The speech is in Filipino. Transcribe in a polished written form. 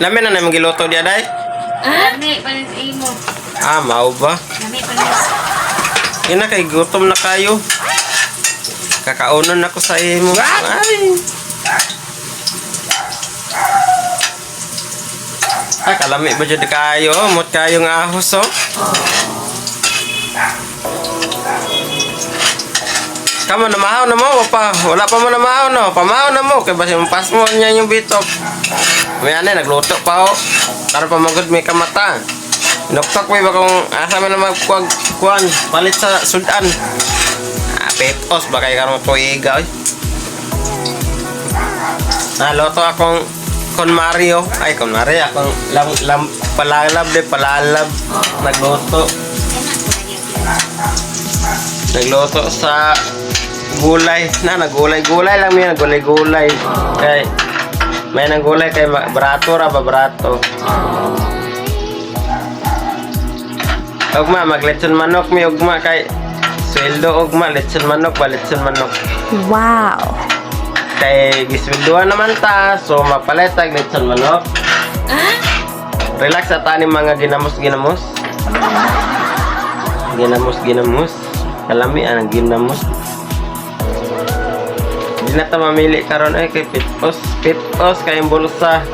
Lami na naman giluto diya day. Lami, panis imo. Mau ba? Lami, panis. Ina kay gutom na kayo. Kakaunon ako sa imo. Ay. Kalami ba dyan kayo? Mot kayo nga ahos, oh. Kamu namahaw na mo pa. Wala pa mo namahaw, no? Pamahaw na mo. Kaya basi mapas mo niya yung bitok. May anay, nagluto pa, oh. Para pa magod may kamata. Noktok mo ba kung asa mo na magkuhan. Palit sa sudan. Petos ba kayo karong tuiga, oy. Loto akong kon Mario. Ay, kon Mario. Akong palalab. Nagluto sa gulay. Nagulay-gulay lang yun. Nagulay-gulay. Kay, may nagulay kay barato ra ba barato. Ugma, maglitson manok mi ugma kay sweldo ugma. Litson manok ba? Litson manok. Wow. Kay gisweldoan naman ta. So, mapaletag litson manok. Relax at ani mga ginamos. Kalami ang ginamos. Hindi na ta mamili karon ay kay pitos kayong bulsa.